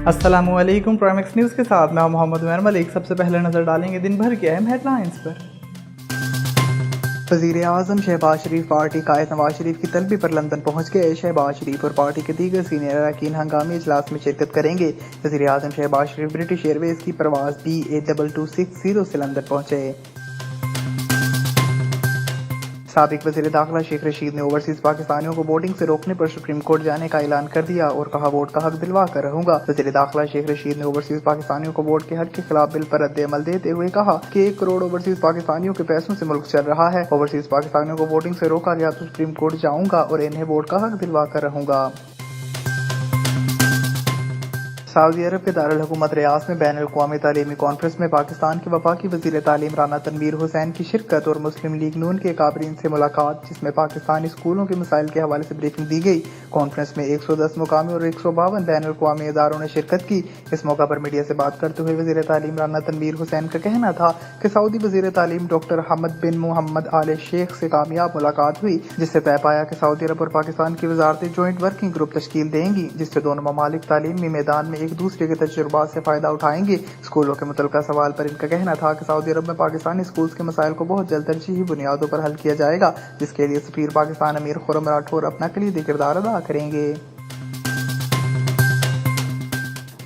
अस्सलामुअलैकुम। प्राइमेक्स न्यूज़ के साथ मैं मोहम्मद उमर मलिक। सबसे पहले नजर डालेंगे दिन भर की अहम हेडलाइंस पर। वज़ीर आज़म शहबाज शरीफ पार्टी कायद नवाज शरीफ की तलबी पर लंदन पहुंच गए। शहबाज शरीफ और पार्टी के दीगर सीनियर अरकान हंगामी इजलास में शिरकत करेंगे। वज़ीर आज़म शहबाज शरीफ ब्रिटिश एयरवेज की परवाज़ BA2260 से लंदन पहुंचे। साबिक वज़ीर दाखिला शेख रशीद ने ओवरसीज पाकिस्तानियों को वोटिंग से रोकने पर सुप्रीम कोर्ट जाने का ऐलान कर दिया और कहा, वोट का हक दिलवा कर रहूंगा। वज़ीर दाखिला शेख रशीद ने ओवरसीज पाकिस्तानियों को वोट के हक के खिलाफ बिल पर रद्द अमल देते हुए कहा कि 1 करोड़ ओवरसीज पाकिस्तानियों के पैसों से मुल्क चल रहा है। ओवरसीज पाकिस्तानियों को वोटिंग से रोका गया तो सुप्रीम कोर्ट जाऊंगा और इन्हें वोट का हक दिलवा कर रहूंगा। सऊदी अरब के दारुल हुकूमत रियाद में बैनुल अक़वामी तालीमी कॉन्फ्रेंस में पाकिस्तान के वफाकी वज़ीर तालीम राना तनवीर हुसैन की शिरकत और मुस्लिम लीग नून के काबरीन से मुलाकात, जिसमें पाकिस्तानी स्कूलों के मसाइल के हवाले से ब्रीफिंग दी गई। कॉन्फ्रेंस में 110 मुकामी और 152 बैनुल अक़वामी इदारों ने शिरकत की। इस मौका पर मीडिया से बात करते हुए वज़ीर तालीम राना तनवीर हुसैन का कहना था कि सऊदी वज़ीर तालीम डॉक्टर हमद बिन मोहम्मद आल शेख से कामयाब मुलाकात हुई, जिससे तय पाया कि सऊदी अरब और पाकिस्तान की वजारतें जॉइंट वर्किंग ग्रुप तश्कील देंगी, जिससे दोनों ममालिक तालीमी मैदान में एक दूसरे के तजुर्बात से फायदा उठाएंगे। स्कूलों के मुतल्लिका सवाल पर इनका कहना था कि सऊदी अरब में पाकिस्तानी स्कूल्स के मसाइल को बहुत जल्द तरजीही बुनियादों पर हल किया जाएगा, जिसके लिए सफीर पाकिस्तान अमीर खुर्रम राठौर अपना कलीदी किरदार अदा करेंगे।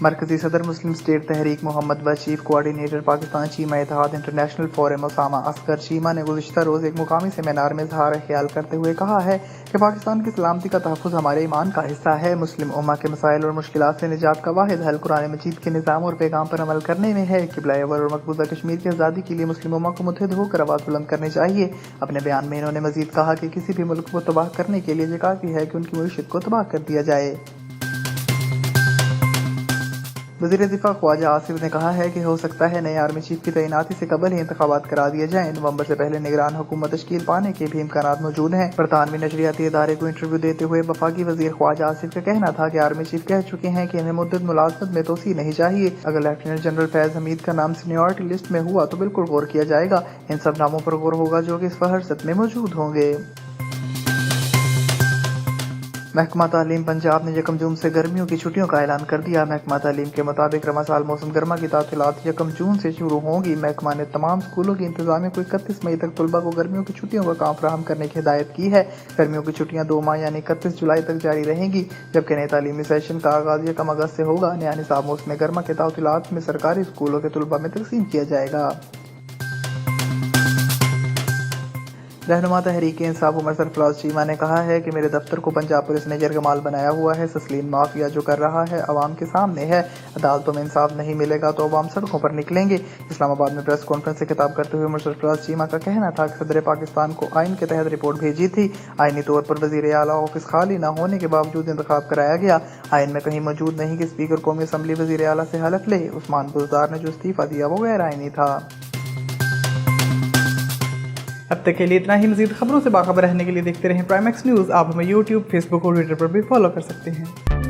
मरकजी सदर मुस्लिम स्टेट तहरीक मोहम्मद व chief coordinator Pakistan Cheema Ittehad International Forum Usama Asghar Cheema ने गुज़िश्ता रोज़ एक मुकामी सेमिनार में इज़हार ख्याल करते हुए कहा है कि पाकिस्तान की सलामती का तहफ़्फ़ुज़ हमारे ईमान का हिस्सा है। मुस्लिम उम्मा के मसाइल और मुश्किलात से निजात का वाहिद हल कुरान मजीद के निज़ाम और पैगाम पर अमल करने में है। क़िबला अव्वल और मकबूजा कश्मीर की आज़ादी के लिए मुस्लिम उम्मा को मुत्तहिद होकर आवाज़ बुलंद करनी चाहिए। अपने बयान में इन्होंने मजीद कहा कि किसी भी मुल्क को तबाह करने के लिए ये काफ़ी है कि उनकी मईशत को तबाह कर दिया जाए। वज़ीर दिफा ख्वाजा आसिफ ने कहा है कि हो सकता है नए आर्मी चीफ की तैनाती से कबल ही इंतखाबात करा दिए जाएं। नवंबर से पहले निगरान हुकूमत तश्कील पाने के भी इम्कानात मौजूद हैं। बरतानवी नशरियाती इदारे को इंटरव्यू देते हुए वफाकी वज़ीर ख्वाजा आसिफ का कहना था कि आर्मी चीफ कह चुके हैं कि इन्हें मुद्दत मुलाजमत में तोसी नहीं चाहिए। अगर लेफ्टिनेंट जनरल फैज हमीद का नाम सीनियरिटी लिस्ट में हुआ तो बिल्कुल गौर किया जाएगा। इन सब नामों पर गौर होगा जो कि इस फहरिस्त में मौजूद होंगे। महकमा तालीम पंजाब ने 1 जून से गर्मियों की छुट्टियों का ऐलान कर दिया। महकमा तालीम के मुताबिक रमा साल मौसम गर्मा की तातीलात 1 जून से शुरू होंगी। महकमा ने तमाम स्कूलों की इंतजामिया को 31 मई तक तलबा को गर्मियों की छुट्टियों का काम फराहम करने की हिदायत की है। गर्मियों की छुट्टियां 2 माह यानी 31 जुलाई तक जारी रहेंगी, जबकि नए तालीमी सेशन का आगाज 1 अगस्त से होगा। नया निसाब मौसम गर्मा के तातीलात में सरकारी स्कूलों के तलबा में तकसीम किया जाएगा। रहनुमा तहरीक इंसाफ उमर सरफराज चीमा ने कहा है कि मेरे दफ्तर को पंजाब पुलिस ने यरगमाल बनाया हुआ है। तस्लीम माफिया जो कर रहा है अवाम के सामने है। अदालतों में इंसाफ नहीं मिलेगा तो अवाम सड़कों पर निकलेंगे। इस्लामाबाद में प्रेस कॉन्फ्रेंस से खिताब करते हुए उमर सरफराज चीमा का कहना था कि सदर पाकिस्तान को आइन के तहत रिपोर्ट भेजी थी। आइनी तौर पर वज़ीर आला ऑफिस खाली न होने के बावजूद इंतखाब कराया गया। आइन में कहीं मौजूद नहीं कि स्पीकर कौमी असम्बली वज़ीर आला से हलफ ले। उस्मान बुज़दार ने जो इस्तीफा दिया वो गैर आइनी था। अब तक के लिए इतना ही। मज़ीद खबरों से बाखबर रहने के लिए देखते रहें प्राइमेक्स न्यूज़। आप हमें यूट्यूब, फेसबुक और ट्विटर पर भी फॉलो कर सकते हैं।